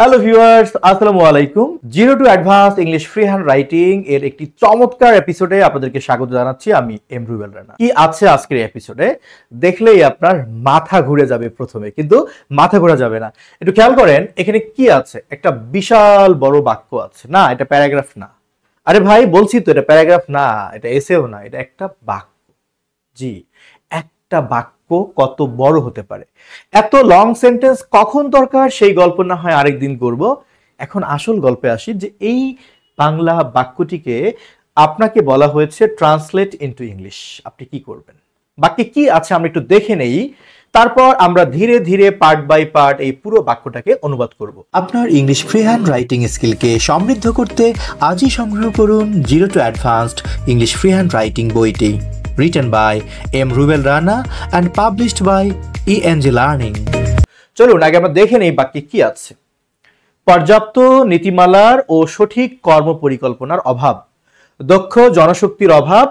Hello viewers, আসসালামু আলাইকুম। Zero to advance English free hand writing এর একটি চমৎকার এপিসোডে আপনাদেরকে স্বাগত জানাচ্ছি। আমি এম রুবেল রানা। কি আছে আজকের এপিসোডে দেখলেই আপনার মাথা ঘুরে যাবে প্রথমে, কিন্তু মাথা ঘোরা যাবে না। একটু খেয়াল করেন এখানে কি আছে। একটা বিশাল বড় বাক্য আছে। না, এটা প্যারাগ্রাফ না। আরে ভাই বলছি তো, এটা প্যারাগ্রাফ না, এটা এসেও না, এটা একটা বাক্য। জি, একটা বাক্য কত বড় হতে পারে। এত লং সেন্টেন্স কখন দরকার সেই গল্প না হয় আরেকদিন করব। এখন আসল গল্পে আসি, যে এই বাংলা বাক্যটিকে আপনাকে বলা হয়েছে ট্রান্সলেট ইনটু ইংলিশ। আপনি কি করবেন? বাক্যে কি আছে আমরা একটু দেখে নেই, তারপর আমরা ধীরে ধীরে পার্ট বাই পার্ট এই পুরো বাক্যটাকে অনুবাদ করব। আপনার ইংলিশ ফ্রি হ্যান্ড রাইটিং স্কিলকে সমৃদ্ধ করতে আজই সংগ্রহ করুন zero to advanced English free hand writing বইটি, written by M. Rubel Rana and published by ENG Learning. চলুন আগে আমরা দেখে নেই বাক্যে কি আছে। পর্যাপ্ত নীতিমালার ও সঠিক কর্ম পরিকল্পনার অভাব, দক্ষ জনশক্তির অভাব,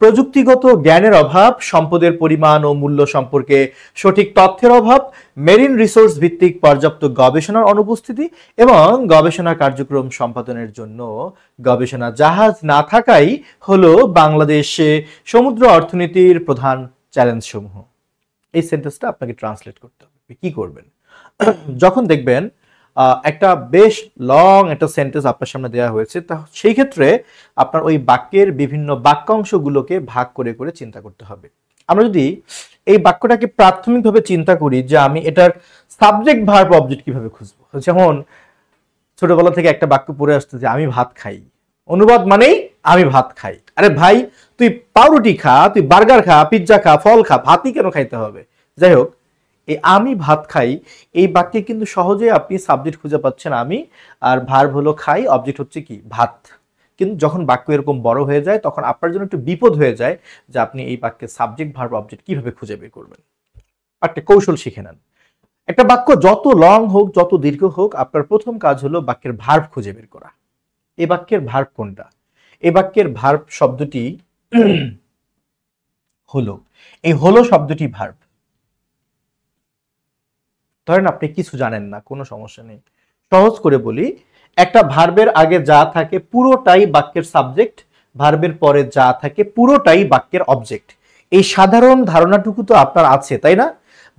প্রযুক্তিগত জ্ঞানের অভাব, সম্পদের পরিমাণ ও মূল্য সম্পর্কে সঠিক তথ্যের অভাব, মেরিন রিসোর্স ভিত্তিক পর্যাপ্ত গবেষণার অনুপস্থিতি এবং গবেষণা কার্যক্রম সম্পাদনের জন্য গবেষণা জাহাজ না থাকাই হলো বাংলাদেশে সমুদ্র অর্থনীতির প্রধান চ্যালেঞ্জ সমূহ। এই সেন্টেন্সটা আপনাকে ট্রান্সলেট করতে হবে। কি করবেন? যখন দেখবেন একটা বেশ লং একটা সেন্টেন্স আপনার সামনে দেওয়া হয়েছে, তা সেই ক্ষেত্রে আপনার ওই বাক্যের বিভিন্ন বাক্যাংশগুলোকে ভাগ করে করে চিন্তা করতে হবে। আমরা যদি এই বাক্যটাকে প্রাথমিকভাবে চিন্তা করি যে আমি এটার সাবজেক্ট ভার্ব অবজেক্ট কিভাবে খুঁজবো, যেমন ছোটবেলা থেকে একটা বাক্য পড়ে আসছে যে আমি ভাত খাই, অনুবাদ মানেই আমি ভাত খাই। আরে ভাই, তুই পাউরুটি খা, তুই বার্গার খা, পিৎজা খা, ফল খা, ভাতই কেন খাইতে হবে? যাই হোক, এই আমি ভাত খাই এই বাক্যে কিন্তু সহজে আপনি সাবজেক্ট খুঁজে পাচ্ছেন আমি, আর ভার্ব হলো খাই, অবজেক্ট হচ্ছে কি ভাত। কিন্তু যখন বাক্য এরকম বড় হয়ে যায় তখন আপনার জন্য একটু বিপদ হয়ে যায় যে আপনি এই বাক্যের সাবজেক্ট ভার্ব অবজেক্ট কিভাবে খুঁজে বের করবেন। একটা কৌশল শিখে নেন। একটা বাক্য যত লং হোক, যত দীর্ঘ হোক, আপনার প্রথম কাজ হলো বাক্যের ভার্ব খুঁজে বের করা। এই বাক্যের ভার্ব কোনটা? এই বাক্যের ভার্ব শব্দটি হলো, এই হলো শব্দটি ভার্ব। ধরেন আপনি কিছু জানেন না, কোনো সমস্যা নেই, সহজ করে বলি, একটা ভার্বের আগে যা থাকে পুরোটাই বাক্যের সাবজেক্ট, ভার্বের পরে যা থাকে পুরোটাই বাক্যের অবজেক্ট। এই সাধারণ ধারণাটুকু তো আপনার আছে, তাই না?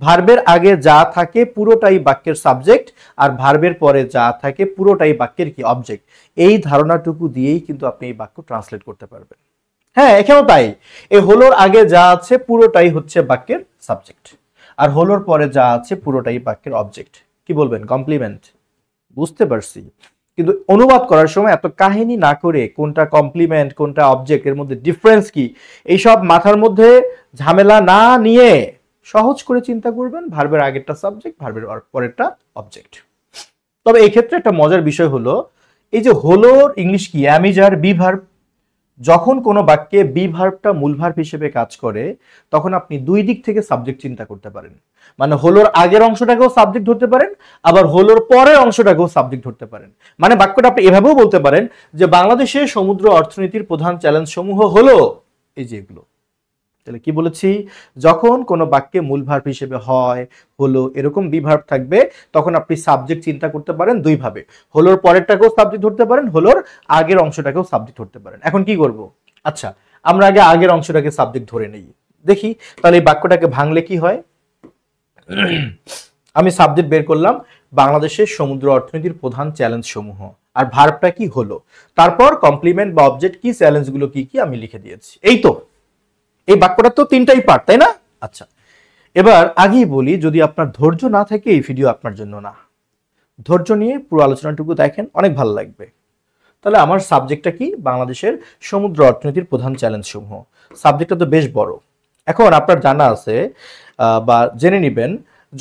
ভার্বের আগে যা থাকে পুরোটাই বাক্যের সাবজেক্ট, আর ভার্বের পরে যা থাকে পুরোটাই বাক্যের কি অবজেক্ট। এই ধারণাটুকু দিয়েই কিন্তু আপনি এই বাক্য ট্রান্সলেট করতে পারবেন। হ্যাঁ, এখানেও তাই। এই হলোর আগে যা আছে পুরোটাই হচ্ছে বাক্যের সাবজেক্ট, আর হলোর পরে যা আছে পুরোটাই বাক্যের অবজেক্ট। কি বলবেন? কমপ্লিমেন্ট। বুঝতে পারছি, কিন্তু অনুবাদ করার সময় এত কাহিনী না করে কোনটা কমপ্লিমেন্ট কোনটা অবজেক্ট, এর মধ্যে ডিফারেন্স কি, এইসব মাথার মধ্যে ঝামেলা না নিয়ে সহজ করে চিন্তা করবেন। ভার্বের আগেরটা সাবজেক্ট, ভার্বের পরেরটা অবজেক্ট। তবে এই ক্ষেত্রে একটা মজার বিষয় হলো, এই যে হলোর ইংলিশ কি? Amidst R be verb. যখন কোনো বাক্যে বি ভার্বটা মূল ভার্ব হিসেবে কাজ করে তখন আপনি দুই দিক থেকে সাবজেক্ট চিন্তা করতে পারেন। মানে হলোর আগের অংশটাকেও সাবজেক্ট ধরতে পারেন, আবার হলোর পরের অংশটাকেও সাবজেক্ট ধরতে পারেন। মানে বাক্যটা আপনি এভাবেও বলতে পারেন যে বাংলাদেশে সমুদ্র অর্থনীতির প্রধান চ্যালেঞ্জ সমূহ হলো এই যে এগুলো। তাহলে কি বলেছি? যখন কোনো বাক্যে মূল ভার্ব হিসেবে হয় হলো এরকম বি ভার্ব থাকবে, তখন আপনি সাবজেক্ট চিন্তা করতে পারেন দুই ভাবে। হলোর পরেরটাকেও সাবজেক্ট ধরতে পারেন, হলোর আগের অংশটাকেও সাবজেক্ট ধরতে পারেন। এখন কি করব? আচ্ছা, আমরা আগে আগের অংশটাকে সাবজেক্ট ধরে নেই, দেখি তাহলে এই বাক্যটাকে ভাঙলে কি হয়। আমি সাবজেক্ট বের করলাম, বাংলাদেশের সমুদ্র অর্থনীতির প্রধান চ্যালেঞ্জ সমূহ, আর ভার্বটা কি? হলো। তারপর কমপ্লিমেন্ট বা অবজেক্ট কি, চ্যালেঞ্জগুলো কি কি আমি লিখে দিয়েছি। এই তো, এই বাক্যটা তো তিনটাই পার্ট, তাই না? আচ্ছা, এবার আগেই বলি, যদি আপনার ধৈর্য না থাকে এই ভিডিও আপনার জন্য না। ধৈর্য নিয়ে পুরো আলোচনাটুকু দেখেন, অনেক ভালো লাগবে। তাহলে আমার সাবজেক্টটা কি? বাংলাদেশের সমুদ্র অর্থনীতির প্রধান চ্যালেঞ্জ সমূহ। সাবজেক্টটা তো বেশ বড়। এখন আপনার জানা আছে বা জেনে নেবেন,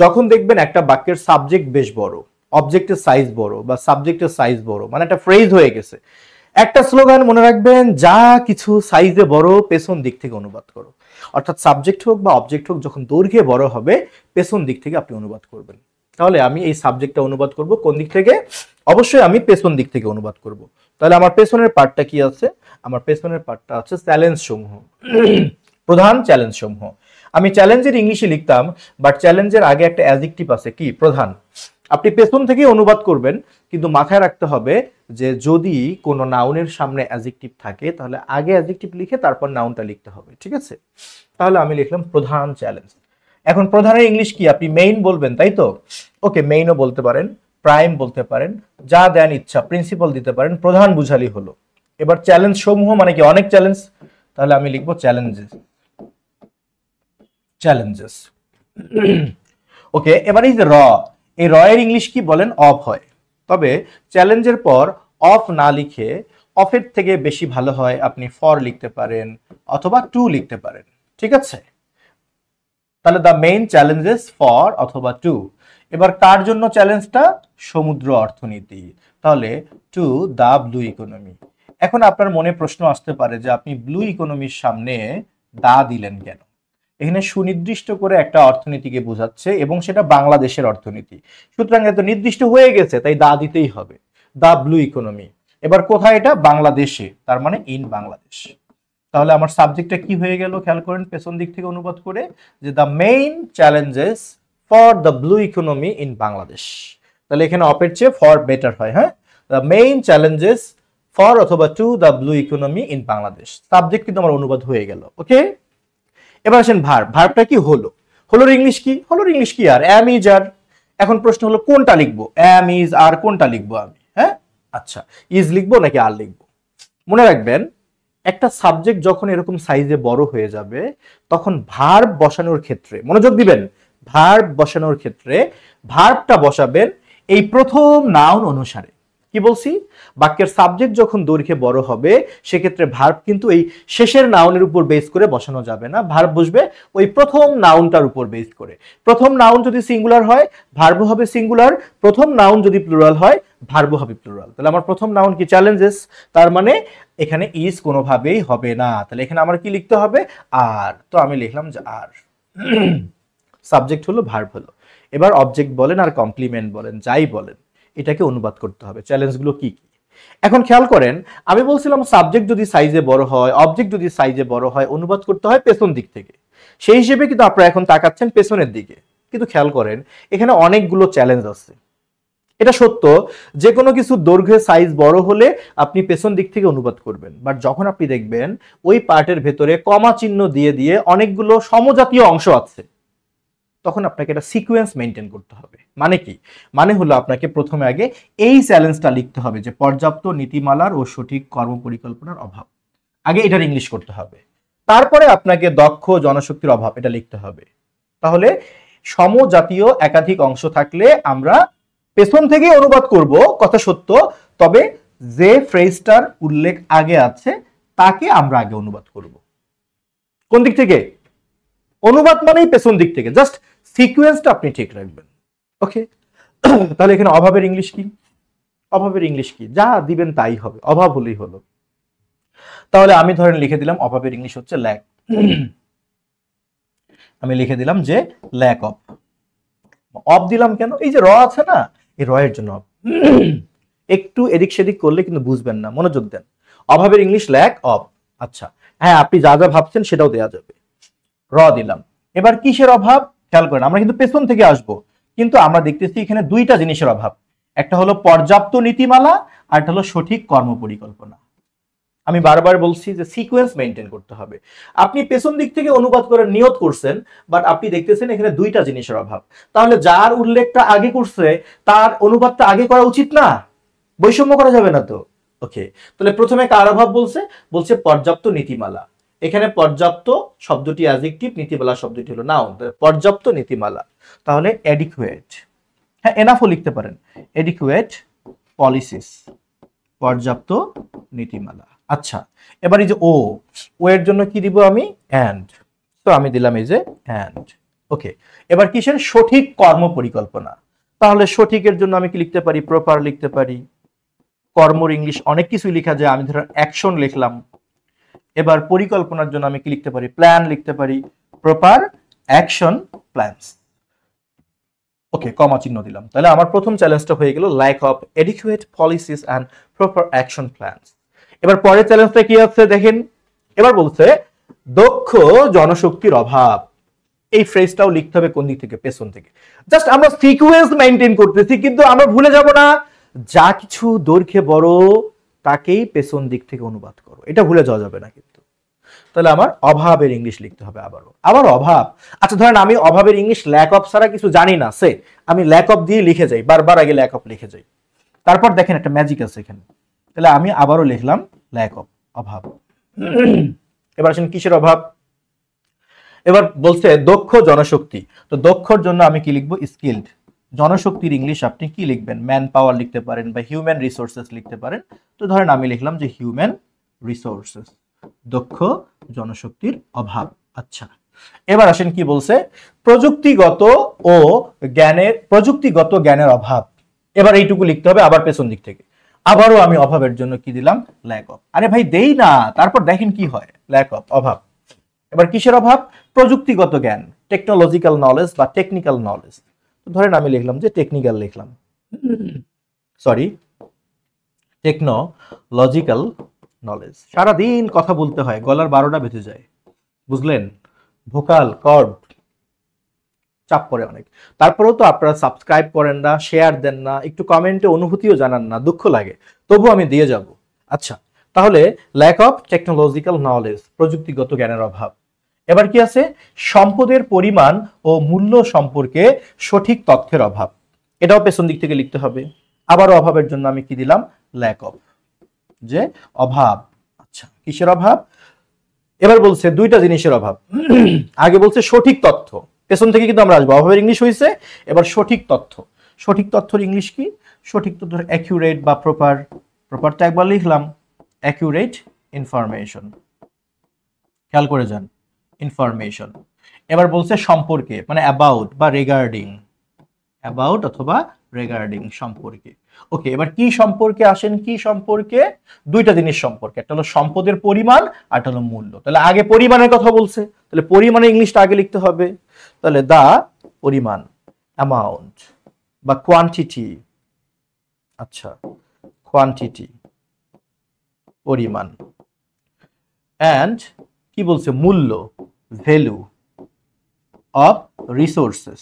যখন দেখবেন একটা বাক্যের সাবজেক্ট বেশ বড়, অবজেক্টের সাইজ বড় বা সাবজেক্টের সাইজ বড়, মানে একটা ফ্রেজ হয়ে গেছে, একটা স্লোগান মনে রাখবেন, যা কিছু সাইজে বড় পেছন দিক থেকে অনুবাদ করো। অর্থাৎ সাবজেক্ট হোক বা অবজেক্ট হোক, যখন দৈর্ঘ্যে বড় হবে পেছন দিক থেকে আপনি অনুবাদ করবেন। তাহলে আমি এই সাবজেক্টটা অনুবাদ করব কোন দিক থেকে? অবশ্যই আমি পেছন দিক থেকে অনুবাদ করব। তাহলে আমার পেছনের পার্টটা কি আছে? আমার পেছনের পার্টটা আছে চ্যালেঞ্জ সমূহ, প্রধান চ্যালেঞ্জ সমূহ। আমি চ্যালেঞ্জের ইংলিশে লিখতাম, বাট চ্যালেঞ্জের আগে একটা অ্যাডজেক্টিভ আছে কি? প্রধান। আপনি পেছন থেকে অনুবাদ করবেন, কিন্তু মাথায় রাখতে হবে যে যদি কোনো নাউনের সামনে অ্যাডজেক্টিভ থাকে তাহলে আগে অ্যাডজেক্টিভ লিখে তারপর নাউনটা লিখতে হবে, ঠিক আছে? তাহলে আমি লিখলাম প্রধান চ্যালেঞ্জ। এখন প্রধানের ইংলিশ কি? আপনি মেইন বলবেন, তাই তো? ওকে, মেইনও বলতে পারেন, প্রাইম বলতে পারেন, যা দেন ইচ্ছা, প্রিন্সিপাল দিতে পারেন, প্রধান বুঝালি হলো। এবার চ্যালেঞ্জ সমূহ মানে কি? অনেক চ্যালেঞ্জ, তাহলে আমি লিখবো চ্যালেঞ্জেস। চ্যালেঞ্জেস। ওকে, এবার এই যে র, এই র এর ইংলিশ কি বলেন? অফ হয়। তবে চ্যালেঞ্জের পর অফ না লিখে অফের থেকে বেশি ভালো হয় আপনি ফর লিখতে পারেন অথবা টু লিখতে পারেন, ঠিক আছে? তাহলে দ্য মেইন চ্যালেঞ্জেস ফর অথবা টু। এবার কার জন্য চ্যালেঞ্জটা? সমুদ্র অর্থনীতি, তাহলে টু দ্য ব্লু ইকোনমি। এখন আপনার মনে প্রশ্ন আসতে পারে যে আপনি ব্লু ইকোনমির সামনে দা দিলেন কেন? এখানে সুনির্দিষ্ট করে একটা অর্থনীতিকে বোঝাচ্ছে এবং সেটা বাংলাদেশের অর্থনীতি, সুতরাং এত নির্দিষ্ট হয়ে গেছে তাই দা দিতেই হবে, দা ব্লু ইকোনমি। এবার কোথায় এটা? বাংলাদেশে, তার মানে ইন বাংলাদেশ। তাহলে আমার সাবজেক্টটা কি হয়ে গেল? খেয়াল করেন পেছন দিক থেকে অনুবাদ করে যে the main challenges for the blue economy in Bangladesh. তাহলে এখানে অপের চেয়ে ফর বেটার হয়, হ্যাঁ? দ্য মেইন চ্যালেঞ্জেস ফর অথবা to the blue economy in Bangladesh. Subject কিন্তু আমার অনুবাদ হয়ে গেল, ওকে? এবার আসেন ভার্ব। ভার্বটা কি? হলো। হলোর ইংলিশ কি? হলোর ইংলিশ কি? আর অ্যাম, ইজ, আর। এখন প্রশ্ন হলো কোনটা লিখবো? অ্যাম, ইজ, আর কোনটা লিখবো আমি? হ্যাঁ, আচ্ছা, ইজ লিখবো নাকি আর লিখবো? মনে রাখবেন একটা সাবজেক্ট যখন এরকম সাইজে বড় হয়ে যাবে তখন ভার্ব বসানোর ক্ষেত্রে মনোযোগ দিবেন। ভার্ব বসানোর ক্ষেত্রে ভার্বটা বসাবেন এই প্রথম নাউন অনুসারে। কি বলছি? বাক্যের সাবজেক্ট যখন দৈর্ঘ্যে বড় হবে সেক্ষেত্রে ভার্ব কিন্তু এই শেষের নাউনের উপর বেস করে বসানো যাবে না, ভার্ব বসবে ওই প্রথম নাউনটার উপর বেস করে। প্রথম নাউন যদি সিঙ্গুলার হয় ভার্ব হবে সিঙ্গুলার, প্রথম নাউন যদি প্লুরাল হয় ভার্ব হবে প্লুরাল। তাহলে আমার প্রথম নাউন কি? চ্যালেঞ্জেস, তার মানে এখানে ইজ কোনোভাবেই হবে না, তাহলে এখানে আমার কি লিখতে হবে? আর। তো আমি লিখলাম যে আর। সাবজেক্ট হলো, ভার্ব হলো। এবার অবজেক্ট বলেন আর কমপ্লিমেন্ট বলেন, যাই বলেন, এটাকে অনুবাদ করতে হবে। চ্যালেঞ্জগুলো কি কি? এখন খেয়াল করেন আমি বলছিলাম সাবজেক্ট যদি সাইজে বড় হয়, অবজেক্ট যদি সাইজে বড় হয় অনুবাদ করতে হয় পেছন দিক থেকে। সেই হিসেবে কিন্তু আপনারা এখন তাকাচ্ছেন পেছনের দিকে, কিন্তু খেয়াল করেন এখানে অনেকগুলো চ্যালেঞ্জ আছে। এটা সত্য যে কোনো কিছু দৈর্ঘ্যের সাইজ বড় হলে আপনি পেছন দিক থেকে অনুবাদ করবেন, বাট যখন আপনি দেখবেন ওই পার্টের ভেতরে কমা চিহ্ন দিয়ে দিয়ে অনেকগুলো সমজাতীয় অংশ আছে তখন আপনাকে এটা সিকোয়েন্স মেনটেন করতে হবে। মানে কি? মানে হলো আপনাকে প্রথমে আগে এই চ্যালেঞ্জটা লিখতে হবে যে পর্যাপ্ত নীতিমালার ও সঠিক কর্মপরিকল্পনার অভাব, আগে এটার ইংলিশ করতে হবে। তারপরে আপনাকে দক্ষ জনশক্তির অভাব, এটা লিখতে হবে। তাহলে সমজাতীয় একাধিক অংশ থাকলে আমরা পেছন থেকে অনুবাদ করব, কথা সত্য, তবে যে ফ্রেজটার উল্লেখ আগে আছে তাকে আমরা আগে অনুবাদ করব। কোন দিক থেকে? অনুবাদ মানেই পেছন দিক থেকে, জাস্ট সিকোয়েন্সটা আপনি ঠিক রাখবেন, ওকে? তাহলে এখানে অভাবের ইংলিশ কি? অভাবের ইংলিশ কি? যা দিবেন তাই হবে, অভাব হলেই হলো। তাহলে আমি ধরেন লিখে দিলাম অভাবের ইংলিশ হচ্ছে ল্যাক। আমি লিখে দিলাম যে ল্যাক অফ। অফ দিলাম কেন? এই যে র আছে না, এই র এর জন্য। একটু এদিক সেদিক করলে কিন্তু বুঝবেন না, মনোযোগ দেন। অভাবের ইংলিশ ল্যাক অফ। আচ্ছা, হ্যাঁ, আপনি যা যা ভাবছেন সেটাও দেওয়া যাবে। র দিলাম। এবার কিসের অভাব? খেয়াল করেন আমরা কিন্তু পেছন থেকে আসব, কিন্তু আমরা দেখতেছি এখানে দুইটা জিনিসের অভাব। একটা হলো পর্যাপ্ত নীতিমালা আর একটা হলো সঠিক কর্মপরিকল্পনা। আমি বারবার বলছি যে সিকোয়েন্স মেনটেন করতে হবে। আপনি পেছন দিক থেকে অনুবাদ করে নিয়ত করছেন, বাট আপনি দেখতেছেন এখানে দুইটা জিনিসের অভাব। তাহলে যার উল্লেখটা আগে করছে তার অনুবাদটা আগে করা উচিত না? বৈষম্য করা যাবে না তো, ওকে? তাহলে প্রথমে কার অভাব বলছে? বলছে পর্যাপ্ত নীতিমালা। এখানে পর্যাপ্ত শব্দটি অ্যাডজেক্টিভ, নীতিমালা শব্দটি হলো নাউন। পর্যাপ্ত নীতিমালা, তাহলে অ্যাডিকুয়েট, হ্যাঁ এনাফও লিখতে পারেন, অ্যাডিকুয়েট পলিসিস, পর্যাপ্ত নীতিমালা। আচ্ছা, এবার এই যে ও এর জন্য কি দিব আমি? অ্যান্ড। তো আমি দিলাম এই যে অ্যান্ড, ওকে? এবার কিসের? সঠিক কর্মপরিকল্পনা। তাহলে সঠিকের জন্য আমি কি লিখতে পারি? প্রপার লিখতে পারি। কর্মর ইংলিশ অনেক কিছু লেখা যায়, আমি ধরেন অ্যাকশন লিখলাম। এবার পরিকল্পনার জন্য আমি কি লিখতে পারি? প্ল্যান লিখতে পারি, proper action plans, okay? Comma চিহ্ন দিলাম। তাহলে আমার প্রথম চ্যালেঞ্জটা হয়ে গেল lack of adequate policies and proper action plans. এবার পরের চ্যালেঞ্জটা কি আছে দেখেন, এবার বলছে দক্ষ জনশক্তির অভাব। এই ফ্রেজটাও লিখতে হবে কোন দিক থেকে, পেছন থেকে। জাস্ট আমরা সিকোয়েন্স মেইনটেইন করতেছি, কিন্তু আমরা ভুলে যাব না যা কিছু দৈর্ঘ্যে বড় তাকেই পেছন দিক থেকে অনুবাদ করো, এটা ভুলে যাওয়া যাবে না কিন্তু। তাহলে আমার অভাবের ইংলিশ লিখতে হবে আবার অভাব। আচ্ছা ধরেন আমি অভাবের ইংলিশ ল্যাক অফ ছাড়া কিছু জানি না, সে আমি ল্যাক অফ দিয়ে লিখে যাই, বারবার আগে ল্যাক অফ লিখে যাই। তারপর দেখেন একটা ম্যাজিক আছে এখানে, তাহলে আমি আবারও লিখলাম ল্যাক অফ, অভাব। এবার আসেন কিসের অভাব, এবার বলছে দক্ষ জনশক্তি। তো দক্ষর জন্য আমি কি লিখবো, স্কিলড। জনশক্তির ইংলিশ আপনি কি লিখবেন, ম্যান পাওয়ার লিখতে পারেন বা হিউম্যান রিসোর্সেস লিখতে পারেন। তো ধরেন আমি লিখলাম যে হিউম্যান রিসোর্সেস, দক্ষ জনশক্তির অভাব। আচ্ছা এবার আসেন কি বলছে, প্রযুক্তিগত জ্ঞানের অভাব। এবার এইটুকু লিখতে হবে আবার পেছন দিক থেকে। আবারও আমি অভাবের জন্য কি দিলাম, ল্যাক অফ। আরে ভাই দেই না, তারপর দেখেন কি হয়, ল্যাক অফ, অভাব। এবার কিসের অভাব, প্রযুক্তিগত জ্ঞান, টেকনোলজিক্যাল নলেজ বা টেকনিক্যাল নলেজ। ধরেন আমি লিখলাম যে টেকনিক্যাল লিখলাম, সরি টেকনোলজিক্যাল নলেজ। সারাদিন কথা বলতে হয়, গলার 12টা বেজে যায়, বুঝলেন, ভোকাল কর্ড চাপ পড়ে অনেক। তারপরেও তো আপনারা সাবস্ক্রাইব করেন না, শেয়ার দেন না, একটু কমেন্টে অনুভূতিও জানান না, দুঃখ লাগে, তবু আমি দিয়ে যাব। আচ্ছা তাহলে ল্যাক অফ টেকনোলজিক্যাল নলেজ, প্রযুক্তিগত জ্ঞানের অভাব। এবার কি আছে, সম্পদের পরিমাণ ও মূল্য সম্পর্কে সঠিক তথ্যের অভাব। এটাও পেছন দিক থেকে লিখতে হবে। আবারও অভাবের জন্য আমি কি দিলাম, ল্যাক অফ, যে অভাব। আচ্ছা কিসের অভাব, এবার বলছে দুইটা জিনিসের অভাব। আগে বলছে সঠিক তথ্য, পেছন থেকে কিন্তু আমরা আসবো, অভাবের ইংলিশ হয়েছে, এবার সঠিক তথ্য। সঠিক তথ্যের ইংলিশ কি, সঠিক তথ্য অ্যাকিউরেট বা প্রপার। প্রপারটা একবার লিখলাম, অ্যাকিউরেট ইনফরমেশন, খেয়াল করে যান, ইনফরমেশন। এবার বলছে সম্পর্কে, মানে অ্যাবাউট বা রিগার্ডিং, অ্যাবাউট অথবা রিগার্ডিং, সম্পর্কে। ওকে এবার কি সম্পর্কে আসেন, কি সম্পর্কে, দুইটা জিনিস সম্পর্কে, একটা হলো সম্পদের পরিমাণ আর একটা হলো মূল্য। তাহলে আগে পরিমাণের কথা বলছে, তাহলে পরিমাণের ইংলিশটা আগে লিখতে হবে। তাহলে দা পরিমাণ, অ্যামাউন্ট বা কোয়ান্টিটি। আচ্ছা কোয়ান্টিটি, পরিমাণ। অ্যান্ড কি বলছে, মূল্য, ভ্যালু অফ রিসোর্সেস,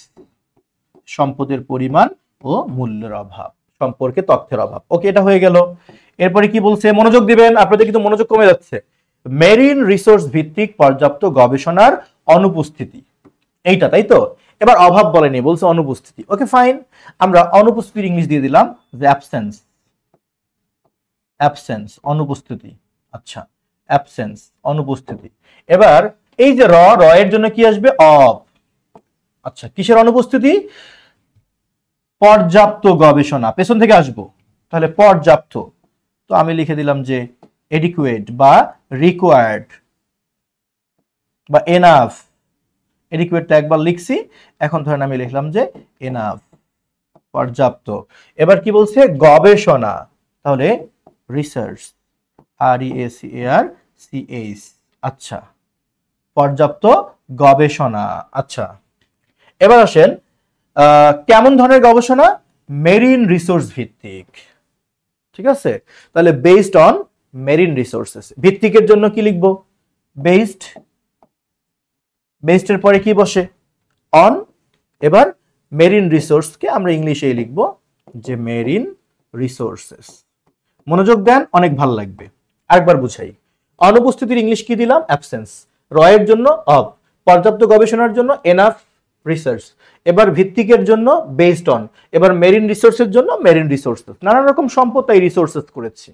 সম্পদের পরিমাণ ও মূল্যের অভাব, সম্পর্কে তথ্যের অভাব। ওকে এটা হয়ে গেল। এরপরে কি বলছে, মনোযোগ দিবেন, আপনাদের কিন্তু মনোযোগ কমে যাচ্ছে। মেরিন রিসোর্স ভিত্তিক পর্যাপ্ত গবেষণার অনুপস্থিতি, এইটা তাই তো। এবার অভাব বলেনি, বলছে অনুপস্থিতি। ওকে ফাইন, আমরা অনুপস্থিতির ইংলিশ দিয়ে দিলাম যে অ্যাবসেন্স, অ্যাবসেন্স অনুপস্থিতি। আচ্ছা অ্যাবসেন্স অনুপস্থিতি। এবার এই যে র এর জন্য কি আসবে, অফ। আচ্ছা কিসের অনুপস্থিতি, পর্যাপ্ত গবেষণা, পেছন থেকে আসবো, তাহলে পর্যাপ্ত। তো আমি লিখে দিলাম যে এডিকুয়েট বা রিকোয়ার্ড বা এনাফ। এডিকুয়েটটা একবার লিখছি, এখন ধরেন আমি লিখলাম যে এনাফ, পর্যাপ্ত। এবার কি বলছে, গবেষণা, তাহলে রিসার্চ, RESEARCH। আচ্ছা পর্যাপ্ত গবেষণা। আচ্ছা এবার আসেন কেমন ধরনের গবেষণা, মেরিন রিসোর্স ভিত্তিক, ঠিক আছে। তাহলে বেসড অন মেরিন রিসোর্সেস, ভিত্তিকের জন্য কি লিখবো, বেসড, বেসড এর পরে কি বসে, অন। এবার মেরিন রিসোর্সকে আমরা ইংলিশে লিখবো যে মেরিন রিসোর্সেস। মনোযোগ দেন, অনেক ভালো লাগবে। আরেকবার বুঝাই, অনুপস্থিতির ইংলিশ কি দিলাম, অ্যাবসেন্স। রয়ের জন্য অফ, পর্যাপ্ত গবেষণার জন্য এনাফ রিসার্চ। এবার ভিত্তিকের জন্য বেসড অন, এবার মেরিন রিসোর্সের জন্য মেরিন রিসোর্সেস, নানা রকম সম্পদ তাই রিসোর্সেস করেছি।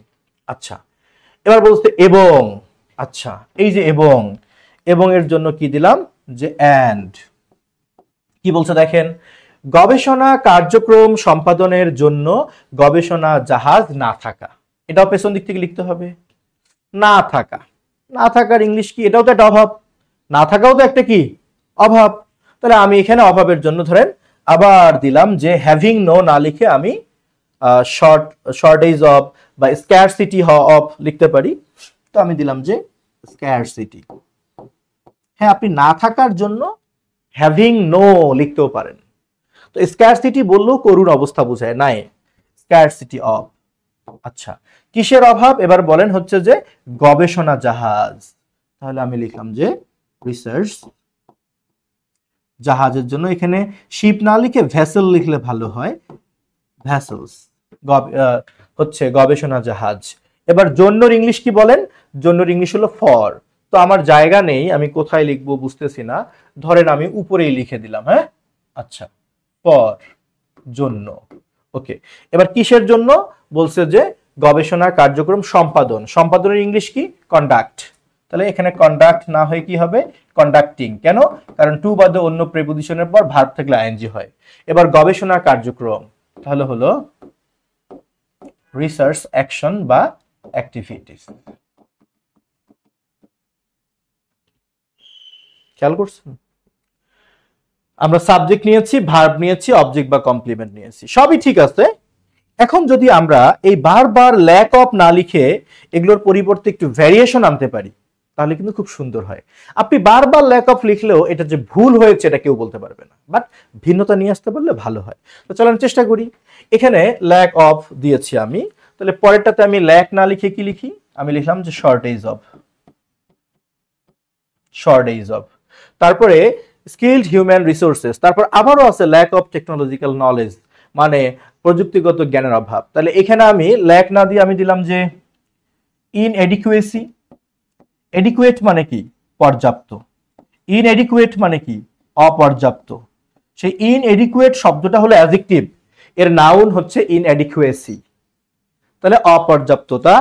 আচ্ছা এবার বলতে এবং। আচ্ছা এই যে এবং, এবং এর জন্য কি দিলাম যে অ্যান্ড। কি বলছে দেখেন, গবেষণা কার্যক্রম সম্পাদনের জন্য গবেষণা জাহাজ না থাকা, এটাও পেছন দিক থেকে লিখতে হবে, না থাকা। না থাকার ইংলিশ কি, এটাও তো একটা অভাব, না থাকাও তো একটা কি অভাব। তাহলে আমি এখানে অভাবের জন্য ধরেন আবার দিলাম যে হ্যাভিং নো না লিখে আমি শর্টেজ অফ বা স্ক্যারসিটি অফ লিখতে পারি। তো আমি দিলাম যে স্ক্যারসিটি। হ্যাঁ আপনি না থাকার জন্য হ্যাভিং নো লিখতেও পারেন। তো স্ক্যারসিটি বললেও করুণ অবস্থা বোঝায়, নাই স্ক্যারসিটি অফ। আচ্ছা কিসের অভাব, এবার বলেন হচ্ছে যে গবেষণা জাহাজ। তাহলে আমি লিখলাম যে রিসার্চ জাহাজের জন্য, এখানে শিপ না লিখে ভেসেল লিখলে ভালো হয়, ভেসেলস হচ্ছে গবেষণা জাহাজ। এবার জন্যর ইংলিশ কি বলেন? জন্যর ইংলিশ হলো ফর। তো আমার জায়গা নেই, আমি কোথায় লিখবো বুঝতেছি না, ধরেন আমি উপরেই লিখে দিলাম। হ্যাঁ, আচ্ছা, ফর, জন্য। ওকে, এবার কিসের জন্য বলছে? যে গবেষণা কার্যক্রম সম্পাদন। সম্পাদনের ইংলিশ কি? কন্ডাক্ট। তাহলে এখানে কন্ডাক্ট না হয়ে কি হবে? কন্ডাক্টিং। কেন? কারণ টু বাদে অন্য প্রিপোজিশনের পর ভার্ব থাকলে আইএনজি হয়। এবার গবেষণা কার্যক্রম তাহলে হলো রিসার্চ অ্যাকশন বা অ্যাক্টিভিটিস। খেয়াল করছেন? আমরা সাবজেক্ট নিয়েছি, ভার্ব নিয়েছি, অবজেক্ট বা কমপ্লিমেন্ট নিয়েছি, সবই ঠিক আছে। এখন যদি আমরা এই বারবার ল্যাক অফ না লিখে এগুলোর পরিবর্তে একটু ভ্যারিয়েশন আনতে পারি তাহলে কিন্তু খুব সুন্দর হয়। আপনি বারবার ল্যাক অফ লিখলেও এটা যে ভুল হয়েছে এটা কেউ বলতে পারবে না, বাট ভিন্নতা নিয়ে আসতে পারলে ভালো হয়। তো চলেন চেষ্টা করি। এখানে ল্যাক অফ দিয়েছি আমি, তাহলে পরেরটাতে আমি ল্যাক না লিখে কি লিখি? আমি লিখলাম যে শর্টেজ অফ, শর্টেজ অফ। তারপরে স্কিলড হিউম্যান রিসোর্সেস, তারপর আবারও আছে ল্যাক অফ টেকনোলজিক্যাল নলেজ, মানে প্রযুক্তিগত জ্ঞানের অভাব। তাহলে এখানে আমি ল্যাক না দিয়ে আমি দিলাম যে ইনএডিকুয়েসি। এডিকুয়েট মানে কি? পর্যাপ্ত। ইনএডিকুয়েট মানে কি? অপর্যাপ্ত। সেই ইনএডিকুয়েট শব্দটা হলো অ্যাডজেক্টিভ, এর নাউন হচ্ছে ইনএডিকুয়েসি। তাহলে অপর্যাপ্ততা,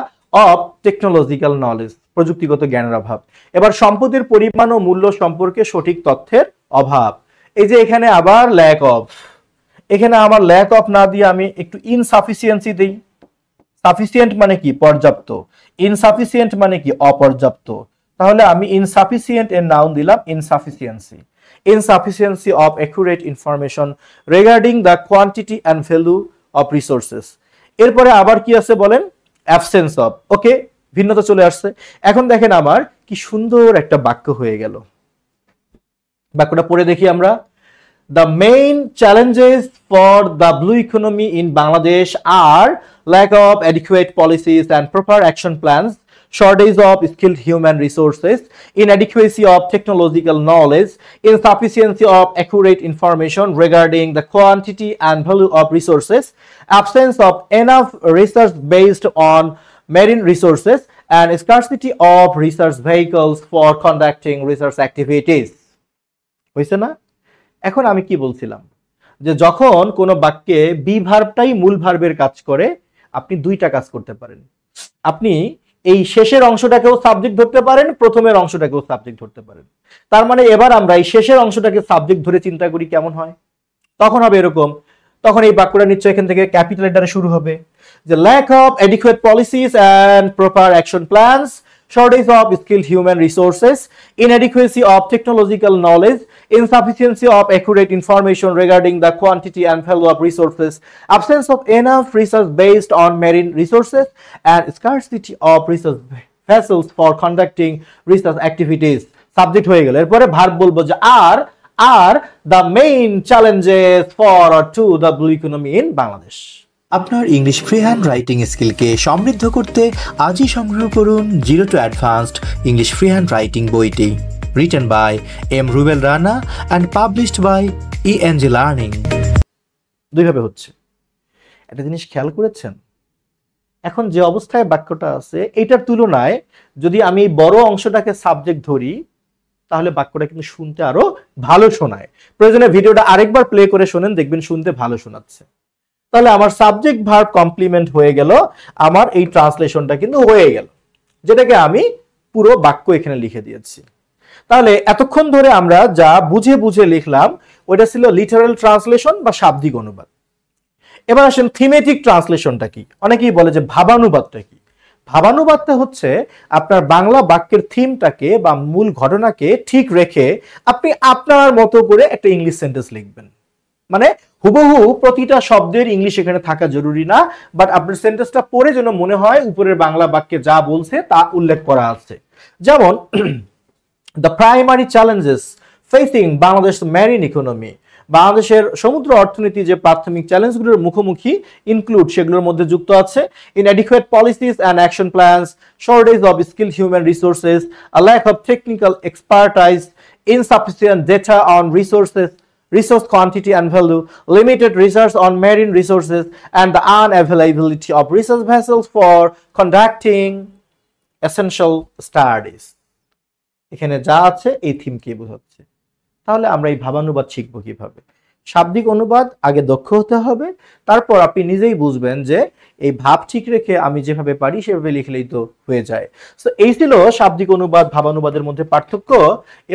অফ টেকনোলজিক্যাল নলেজ, প্রযুক্তিগত জ্ঞানের অভাব। এবার সম্পদের পরিমাণ ও মূল্য সম্পর্কে সঠিক তথ্যের অভাব। এই যে এখানে আবার ল্যাক অফ, এখানে আমার ল্যাক অফ না দিয়ে আমি একটু ইনসাফিসিয়েন্সি দেই। সাফিসিয়েন্ট মানে কি? পর্যাপ্ত। ইনসাফিসিয়েন্ট মানে কি? অপর্যাপ্ত। তাহলে আমি ইনসাফিসিয়েন্ট এর নাউন দিলাম insufficiency. Insufficiency of accurate information regarding the quantity and value of resources. এরপরে আবার কি আছে বলেন? Absence of. ওকে, ভিন্নতা চলে আসছে। এখন দেখেন আমার কি সুন্দর একটা বাক্য হয়ে গেল। বাক্যটা পড়ে দেখি আমরা। The main challenges for the blue economy in Bangladesh are lack of adequate policies and proper action plans, shortage of skilled human resources, inadequacy of technological knowledge, insufficiency of accurate information regarding the quantity and value of resources, absence of enough research based on marine resources, and scarcity of research vehicles for conducting research activities. হইছে না? এখন আমি কি বলছিলাম যে যখন কোনো বাক্যে বি ভার্বটাই মূল ভার্বের কাজ করে আপনি দুইটা কাজ করতে পারেন। আপনি এই শেষের অংশটাকেও সাবজেক্ট ধরতে পারেন, প্রথমের অংশটাকেও সাবজেক্ট ধরতে পারেন। তার মানে এবার আমরা এই শেষের অংশটাকে সাবজেক্ট ধরে চিন্তা করি কেমন হয়। তখন হবে এরকম, তখন এই বাক্যটা নিশ্চয় এখান থেকে ক্যাপিটাল লেটারে শুরু হবে যে lack of adequate policies and proper action plans, shortage of skilled human resources, inadequacy of technological knowledge, insufficiency of accurate information regarding the quantity and value of resources, absence of enough research based on marine resources, and scarcity of research vessels for conducting research activities. Subject হয়ে গেল। এরপরে verb বলবো যে are the main challenges for or to the blue economy in Bangladesh. আপনার English free hand writing স্কিলকে সমৃদ্ধ করতে আজই সংগ্রহ করুন zero to advanced English free hand writing বইটি, written by M Rubel Rana and published by ENG learning. দুইভাবে হচ্ছে, একটা জিনিস খেয়াল করেছেন? এখন যে অবস্থায় বাক্যটা আছে এটার তুলনায় যদি আমি বড় অংশটাকে সাবজেক্ট ধরি তাহলে বাক্যটা কিন্তু শুনতে আরো ভালো শোনায়। প্রয়োজনে ভিডিওটা আরেকবার প্লে করে শোনেন, দেখবেন শুনতে ভালো শোনাচ্ছে। তাহলে আমার সাবজেক্ট ভার্ব কমপ্লিমেন্ট হয়ে গেল, আমার এই ট্রান্সলেশনটা কিন্তু হয়ে গেল, যেটাকে আমি পুরো বাক্য এখানে লিখে দিয়েছি। তাহলে এতক্ষণ ধরে আমরা যা বুঝে বুঝে লিখলাম ওইটা ছিল লিটারাল ট্রান্সলেশন বা শাব্দিক অনুবাদ। এবার আসেন থিমেটিক ট্রান্সলেশনটা কি। অনেকেই বলে যে ভাবানুবাদটা কি। ভাবানুবাদটা হচ্ছে আপনার বাংলা বাক্যের থিমটাকে বা মূল ঘটনাকে ঠিক রেখে আপনি আপনার মতো করে একটা ইংলিশ সেন্টেন্স লিখবেন। মানে হুবহু প্রতিটা শব্দের ইংলিশ এখানে থাকা জরুরি না, বাট আপনার সেন্টেন্সটা পড়ে যেন মনে হয় উপরের বাংলা বাক্যে যা বলছে তা উল্লেখ করা আছে। যেমন the primary challenges facing Bangladesh marine economy, বাংলাদেশের সমুদ্র অর্থনীতি যে প্রাথমিক চ্যালেঞ্জগুলোর মুখোমুখি ইনক্লুড সেগুলোর মধ্যে যুক্ত আছে inadequate policies and action plans, shortage of skilled human resources, a lack of technical expertise, insufficient data on resource quantity and value, limited research on marine resources, and the unavailability of research vessels for conducting essential studies. এখানে যা আছে এই থিমকে বোঝাচ্ছে। তাহলে আমরা এই ভাবানুবাদ শিখবো কিভাবে? শাব্দিক অনুবাদ আগে দক্ষ হতে হবে, তারপর আপনি নিজেই বুঝবেন যে এই ভাব ঠিক রেখে আমি যেভাবে পারি সেভাবে লিখলেই তো হয়ে যায়। সো এই ছিল শাব্দিক অনুবাদ ভাবানুবাদের মধ্যে পার্থক্য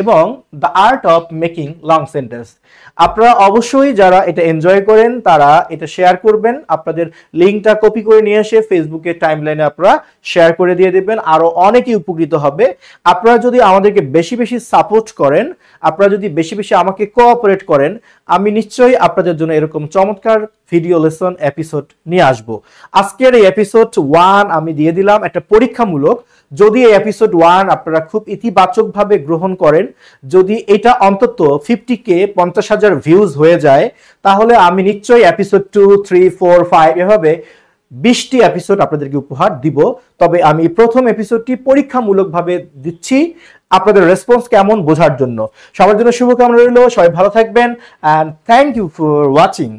এবং the art of making long sentence. আপনারা অবশ্যই যারা এটা এনজয় করেন তারা এটা শেয়ার করবেন, আপনাদের লিঙ্কটা কপি করে নিয়ে এসে ফেসবুকের টাইমলাইনে আপনারা শেয়ার করে দিয়ে দেবেন, আরো অনেকেই উপকৃত হবে। আপনারা যদি আমাদেরকে বেশি বেশি সাপোর্ট করেন, আপনারা যদি বেশি বেশি আমাকে কোঅপারেট করেন, আমি নিশ্চয়ই আপনাদের জন্য এরকম চমৎকার ভিডিও লেসন এপিসোড নিয়ে আসব। আজকের এই এপিসোড 1 আমি দিয়ে দিলাম একটা পরীক্ষামূলক। যদি এই এপিসোড 1 আপনারা খুব ইতিবাচকভাবে গ্রহণ করেন, যদি এটা অন্তত 50K 50,000 ভিউজ হয়ে যায়, তাহলে আমি নিশ্চয়ই এপিসোড 2, 3, 4, 5 এভাবে 20টি এপিসোড আপনাদেরকে উপহার দিব। তবে আমি প্রথম এপিসোডটি পরীক্ষামূলকভাবে দিচ্ছি আপনাদের রেসপন্স কেমন বোঝার জন্য। সবার জন্য শুভকামনা রইল, সবাই ভালো থাকবেন, and thank you for watching.